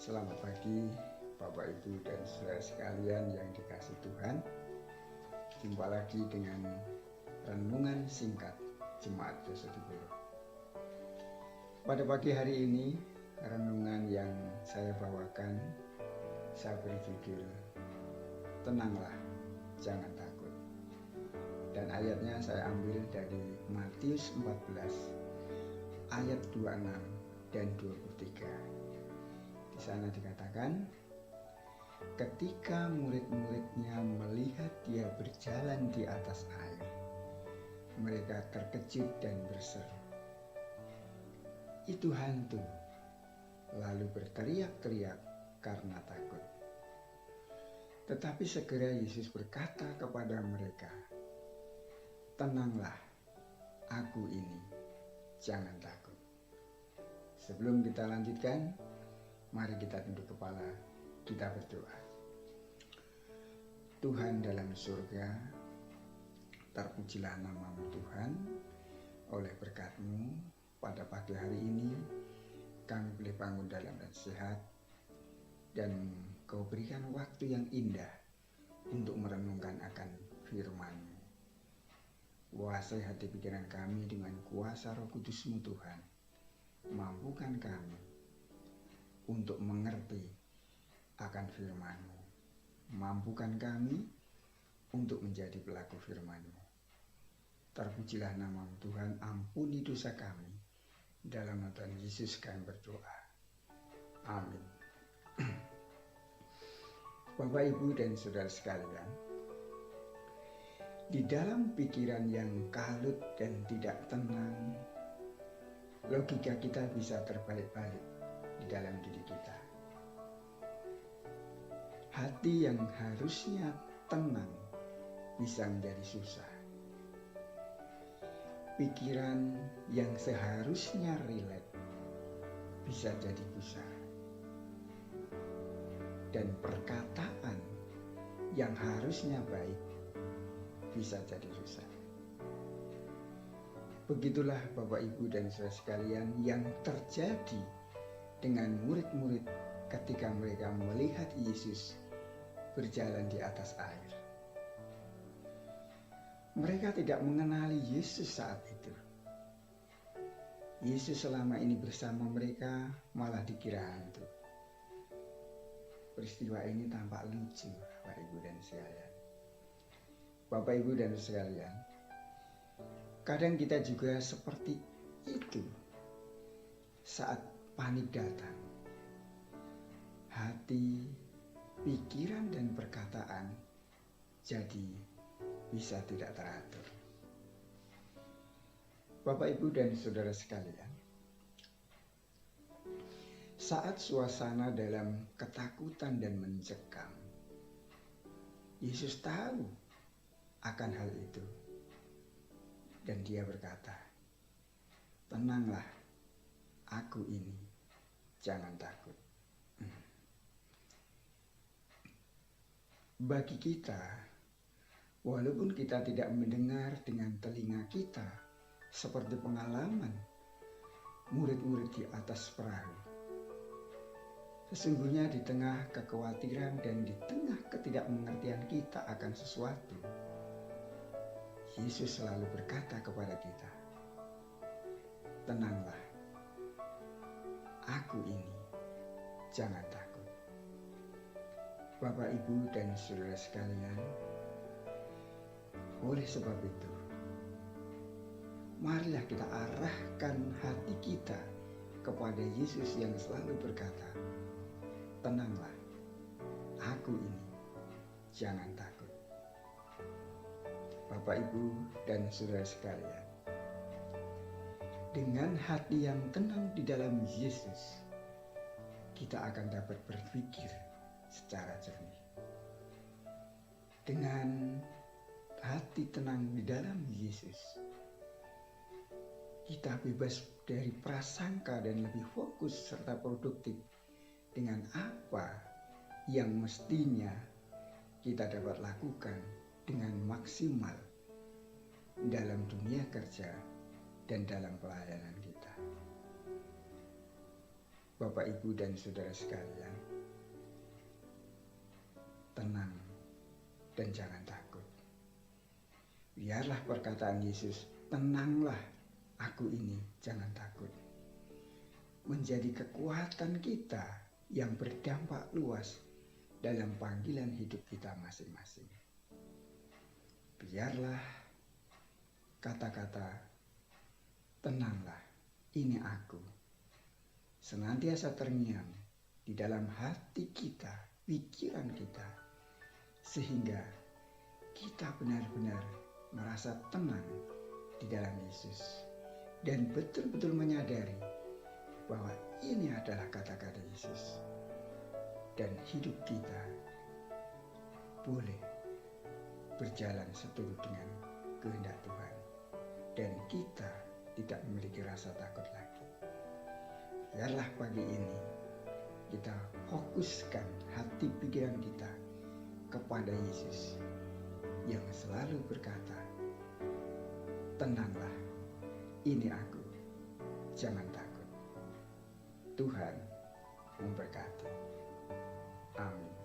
Selamat pagi Bapak Ibu dan saudara sekalian yang dikasihi Tuhan. Jumpa lagi dengan renungan singkat Jemaat Dosa Diburu. Pada pagi hari ini renungan yang saya bawakan saya beri judul Tenanglah, Jangan Takut. Dan ayatnya saya ambil dari Matius 14 ayat 26 dan 23. Di sana dikatakan, ketika murid-muridnya melihat dia berjalan di atas air, mereka terkejut dan berseru, "Itu hantu!" Lalu berteriak-teriak karena takut. Tetapi segera Yesus berkata kepada mereka, "Tenanglah, aku ini, jangan takut." Sebelum kita lanjutkan, mari kita tunduk kepala, kita berdoa. Tuhan dalam surga, terpujilah nama-Mu Tuhan. Oleh berkat-Mu pada pagi hari ini, kami boleh bangun dalam dan sehat, dan Kau berikan waktu yang indah untuk merenungkan akan firman-Mu. Kuasai hati pikiran kami dengan kuasa Roh Kudus-Mu Tuhan. Mampukan kami untuk mengerti akan firman-Mu. Mampukan kami untuk menjadi pelaku firman-Mu. Terpujilah nama-Mu Tuhan, ampuni dosa kami. Dalam nama Tuhan Yesus kami berdoa. Amin. Bapak, Ibu, dan saudara sekalian, di dalam pikiran yang kalut dan tidak tenang, logika kita bisa terbalik-balik di dalam diri kita. Hati yang harusnya tenang bisa menjadi susah. Pikiran yang seharusnya rileks bisa jadi gusar. Dan perkataan yang harusnya baik bisa jadi susah. Begitulah Bapak, Ibu, dan saudara sekalian yang terjadi dengan murid-murid ketika mereka melihat Yesus berjalan di atas air. Mereka tidak mengenali Yesus saat itu. Yesus selama ini bersama mereka malah dikira hantu. Peristiwa ini tampak lucu, Bapak, Ibu, dan sekalian. Bapak, Ibu, dan sekalian, kadang kita juga seperti itu saat panik datang. Hati, pikiran, dan perkataan jadi bisa tidak teratur. Bapak, Ibu, dan saudara sekalian, saat suasana dalam ketakutan dan mencekam, Yesus tahu akan hal itu. Dan dia berkata, "Tenanglah, aku ini, jangan takut." Bagi kita, walaupun kita tidak mendengar dengan telinga kita, seperti pengalaman murid-murid di atas perahu, sesungguhnya di tengah kekhawatiran dan di tengah ketidakmengertian kita akan sesuatu, Yesus selalu berkata kepada kita, "Tenanglah, aku ini, jangan takut." Bapak, Ibu, dan saudara sekalian, oleh sebab itu, marilah kita arahkan hati kita kepada Yesus yang selalu berkata, "Tenanglah, aku ini, jangan takut." Bapak, Ibu, dan saudara sekalian, dengan hati yang tenang di dalam Yesus, kita akan dapat berpikir secara jernih. Dengan hati tenang di dalam Yesus, kita bebas dari prasangka dan lebih fokus serta produktif dengan apa yang mestinya kita dapat lakukan dengan maksimal dalam dunia kerja dan dalam pelayanan kita. Bapak, Ibu, dan saudara sekalian, tenang dan jangan takut. Biarlah perkataan Yesus, tenanglah, aku ini, jangan takut, menjadi kekuatan kita yang berdampak luas dalam panggilan hidup kita masing-masing. Biarlah kata-kata tenanglah, ini aku, senantiasa terngiang di dalam hati kita, pikiran kita, sehingga kita benar-benar merasa tenang di dalam Yesus dan betul-betul menyadari bahwa ini adalah kata-kata Yesus dan hidup kita boleh berjalan seturut dengan kehendak Tuhan dan kita tidak memiliki rasa takut lagi. Biarlah pagi ini kita fokuskan hati pikiran kita kepada Yesus yang selalu berkata, tenanglah, ini aku, jangan takut. Tuhan memberkati. Amin.